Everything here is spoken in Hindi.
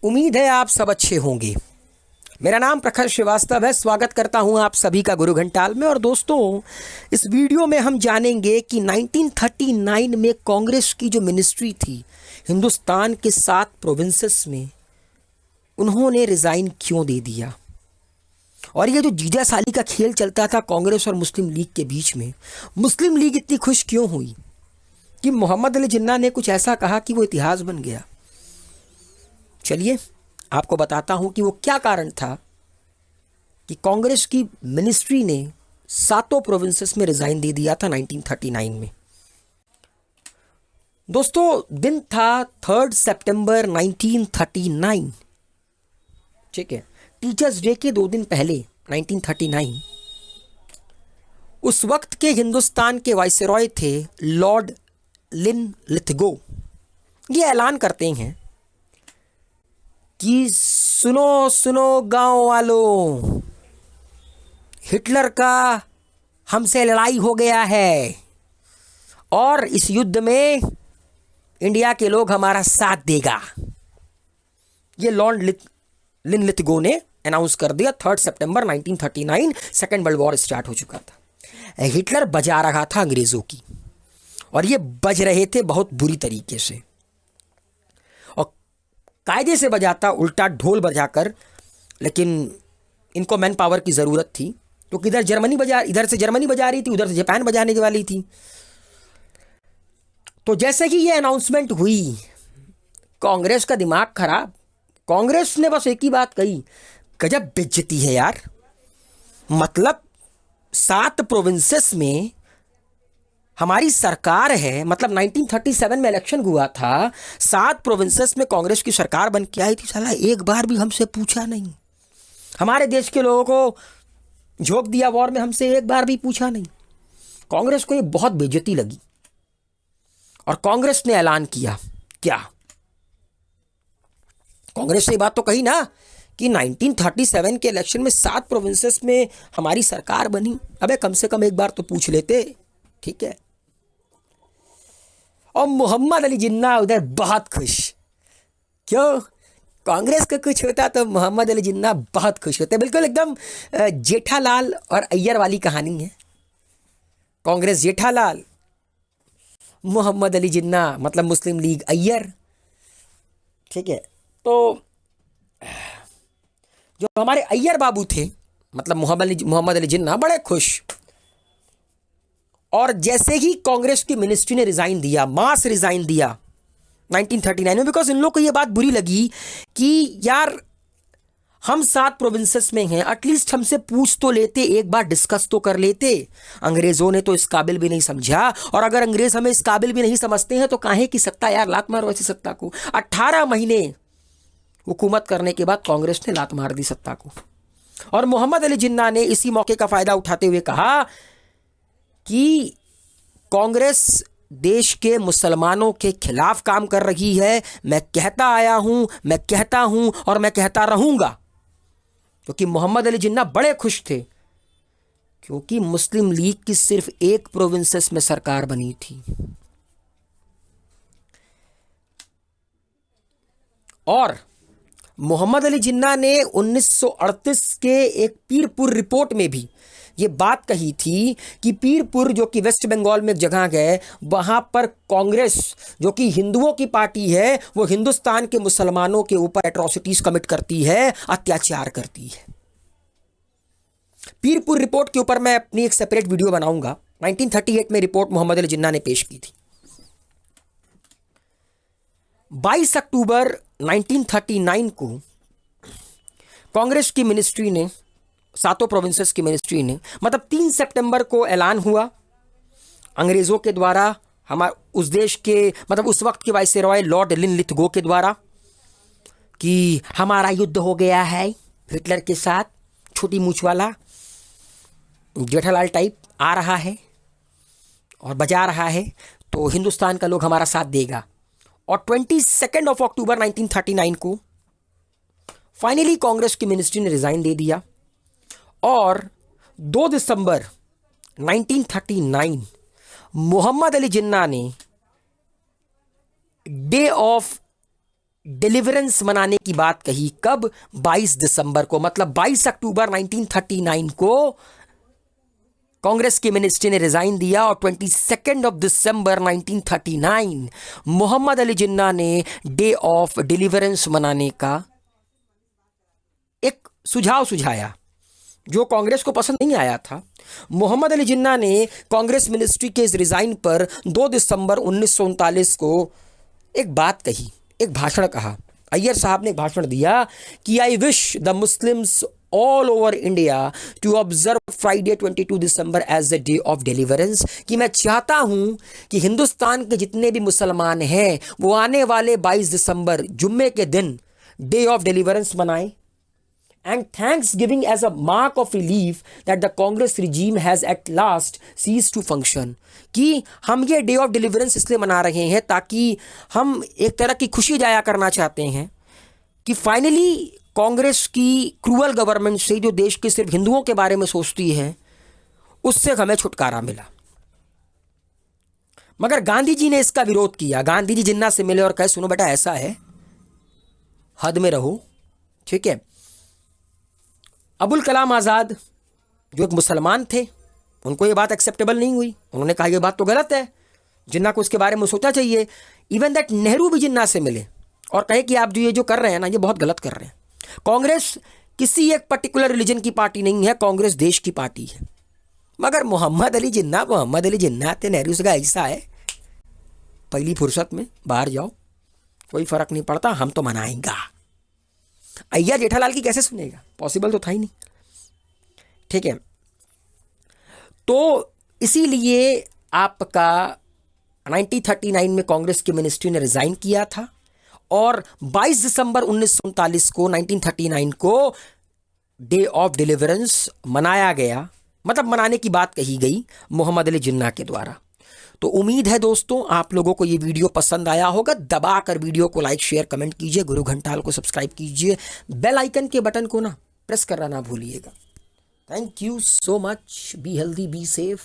उम्मीद है आप सब अच्छे होंगे। मेरा नाम प्रखर श्रीवास्तव है। स्वागत करता हूं आप सभी का गुरु घंटाल में। और दोस्तों, इस वीडियो में हम जानेंगे कि 1939 में कांग्रेस की जो मिनिस्ट्री थी हिंदुस्तान के 7 प्रोविंसेस में, उन्होंने रिज़ाइन क्यों दे दिया। और ये जो जीजा साली का खेल चलता था कांग्रेस और मुस्लिम लीग के बीच में, मुस्लिम लीग इतनी खुश क्यों हुई कि मोहम्मद अली जिन्ना ने कुछ ऐसा कहा कि वो इतिहास बन गया। चलिए आपको बताता हूं कि वो क्या कारण था कि कांग्रेस की मिनिस्ट्री ने 7 प्रोविंसेस में रिजाइन दे दिया था 1939 में। दोस्तों, दिन था 3 सितंबर 1939। ठीक है, टीचर्स डे के 2 दिन पहले 1939। उस वक्त के हिंदुस्तान के वाइसरॉय थे लॉर्ड लिनलिथगो। ये ऐलान करते हैं कि सुनो सुनो गांव वालों, हिटलर का हमसे लड़ाई हो गया है और इस युद्ध में इंडिया के लोग हमारा साथ देगा। ये लॉर्ड लिनलिथगो ने अनाउंस कर दिया। 3 सितंबर 1939 सेकेंड वर्ल्ड वॉर स्टार्ट हो चुका था। हिटलर बजा रहा था अंग्रेजों की, और ये बज रहे थे बहुत बुरी तरीके से, कायदे से बजाता, उल्टा ढोल बजाकर। लेकिन इनको मैन पावर की ज़रूरत थी, तो इधर से जर्मनी बजा रही थी, उधर से जापान बजाने वाली थी। तो जैसे ही ये अनाउंसमेंट हुई, कांग्रेस का दिमाग खराब। कांग्रेस ने बस एक ही बात कही, गजब बेइज्जती है यार। मतलब 7 प्रोविंसेस में हमारी सरकार है। मतलब 1937 में इलेक्शन हुआ था, 7 प्रोविंसेस में कांग्रेस की सरकार बन के आई थी। साला एक बार भी हमसे पूछा नहीं। हमारे देश के लोगों को झोंक दिया वॉर में, हमसे एक बार भी पूछा नहीं। कांग्रेस को ये बहुत बेइज्जती लगी और कांग्रेस ने ऐलान किया। क्या कांग्रेस ने ये बात तो कही ना कि 1937 के इलेक्शन में 7 प्रोविंसेस में हमारी सरकार बनी। अबे कम से कम एक बार तो पूछ लेते। ठीक है। और मोहम्मद अली जिन्ना उधर बहुत खुश। क्यों? कांग्रेस का कुछ होता तो मोहम्मद अली जिन्ना बहुत खुश होते। बिल्कुल एकदम जेठालाल और अय्यर वाली कहानी है। कांग्रेस जेठालाल, मोहम्मद अली जिन्ना मतलब मुस्लिम लीग अय्यर। ठीक है। तो जो हमारे अय्यर बाबू थे, मतलब मोहम्मद अली जिन्ना, बड़े खुश। और जैसे ही कांग्रेस की मिनिस्ट्री ने रिजाइन दिया, मास रिजाइन दिया 1939 में, बिकॉज इन लोग को यह बात बुरी लगी कि यार हम 7 प्रोविंसेस में हैं, एटलीस्ट हमसे पूछ तो लेते, एक बार डिस्कस तो कर लेते। अंग्रेजों ने तो इस काबिल भी नहीं समझा, और अगर अंग्रेज हमें इस काबिल भी नहीं समझते हैं तो काहे की सत्ता यार, लात मारो ऐसी सत्ता को। 18 महीने हुकूमत करने के बाद कांग्रेस ने लात मार दी सत्ता को। और मोहम्मद अली जिन्ना ने इसी मौके का फायदा उठाते हुए कहा कि कांग्रेस देश के मुसलमानों के खिलाफ काम कर रही है। मैं कहता आया हूं, मैं कहता हूं और मैं कहता रहूंगा। क्योंकि मोहम्मद अली जिन्ना बड़े खुश थे, क्योंकि मुस्लिम लीग की सिर्फ 1 प्रोविंसेस में सरकार बनी थी। और मोहम्मद अली जिन्ना ने 1938 के एक पीरपुर रिपोर्ट में भी ये बात कही थी कि पीरपुर, जो कि वेस्ट बंगाल में एक जगह है, वहां पर कांग्रेस, जो कि हिंदुओं की पार्टी है, वो हिंदुस्तान के मुसलमानों के ऊपर एट्रोसिटीज कमिट करती है, अत्याचार करती है। पीरपुर रिपोर्ट के ऊपर मैं अपनी एक सेपरेट वीडियो बनाऊंगा। 1938 में रिपोर्ट मोहम्मद अली जिन्ना ने पेश की थी। 22 अक्टूबर 1939 को कांग्रेस की मिनिस्ट्री ने, 7 प्रोविंसेस की मिनिस्ट्री ने, मतलब 3 सितंबर को ऐलान हुआ अंग्रेजों के द्वारा, उस देश के, मतलब उस वक्त के वाइसरॉय लॉर्ड लिनलिथगो के द्वारा, कि हमारा युद्ध हो गया है हिटलर के साथ। छोटी मूछ वाला जेठालाल टाइप आ रहा है और बजा रहा है, तो हिंदुस्तान का लोग हमारा साथ देगा। और 22 अक्टूबर 1939 को फाइनली कांग्रेस की मिनिस्ट्री ने रिजाइन दे दिया। और 2 दिसंबर 1939 मोहम्मद अली जिन्ना ने डे ऑफ डिलीवरेंस मनाने की बात कही। कब? 22 दिसंबर को, मतलब 22 अक्टूबर 1939 को कांग्रेस के मिनिस्ट्री ने रिजाइन दिया और 22 दिसंबर 1939 मोहम्मद अली जिन्ना ने डे ऑफ डिलीवरेंस मनाने का एक सुझाव सुझाया जो कांग्रेस को पसंद नहीं आया था। मोहम्मद अली जिन्ना ने कांग्रेस मिनिस्ट्री के इस रिजाइन पर 2 दिसंबर 1939 को एक बात कही, एक भाषण कहा। अय्यर साहब ने एक भाषण दिया कि I wish the Muslims all over India to observe Friday 22 December as the day of deliverance, कि मैं चाहता हूं कि हिंदुस्तान के जितने भी मुसलमान हैं वो आने वाले 22 दिसंबर जुम्मे के दिन डे ऑफ डिलीवरेंस मनाएं, and thanksgiving as a mark of relief that the Congress regime has at last ceased to function। कि हम ये डे ऑफ डिलीवरेंस इसलिए मना रहे हैं ताकि हम एक तरह की खुशी जाया करना चाहते हैं कि फाइनली कांग्रेस की क्रूअल गवर्नमेंट से, जो देश के सिर्फ हिंदुओं के बारे में सोचती है, उससे हमें छुटकारा मिला। मगर गांधी जी ने इसका विरोध किया। गांधी जी जिन्ना से मिले और कहे सुनो बेटा ऐसा है, हद में रहो, ठीक है। अबुल कलाम आज़ाद जो एक मुसलमान थे, उनको ये बात एक्सेप्टेबल नहीं हुई। उन्होंने कहा ये बात तो गलत है, जिन्ना को इसके बारे में सोचना चाहिए। इवन दैट नेहरू भी जिन्ना से मिले और कहे कि आप जो कर रहे हैं ना, ये बहुत गलत कर रहे हैं। कांग्रेस किसी एक पर्टिकुलर रिलीजन की पार्टी नहीं है, कांग्रेस देश की पार्टी है। मगर मोहम्मद अली जिन्ना थे, नेहरू से कहा ऐसा है, पहली फुर्सत में बाहर जाओ, कोई फर्क नहीं पड़ता, हम तो मनाएंगा। अय्यर जेठालाल की कैसे सुनेगा, पॉसिबल तो था ही नहीं, ठीक है। तो इसीलिए आपका 1939 में कांग्रेस की मिनिस्ट्री ने रिजाइन किया था और 22 दिसंबर 1939 को 1939 को डे ऑफ डिलीवरेंस मनाया गया, मतलब मनाने की बात कही गई मोहम्मद अली जिन्ना के द्वारा। तो उम्मीद है दोस्तों आप लोगों को ये वीडियो पसंद आया होगा। दबाकर वीडियो को लाइक शेयर कमेंट कीजिए, गुरु घंटाल को सब्सक्राइब कीजिए, बेल आइकन के बटन को ना प्रेस करना ना भूलिएगा। Thank you so much, be healthy, be safe.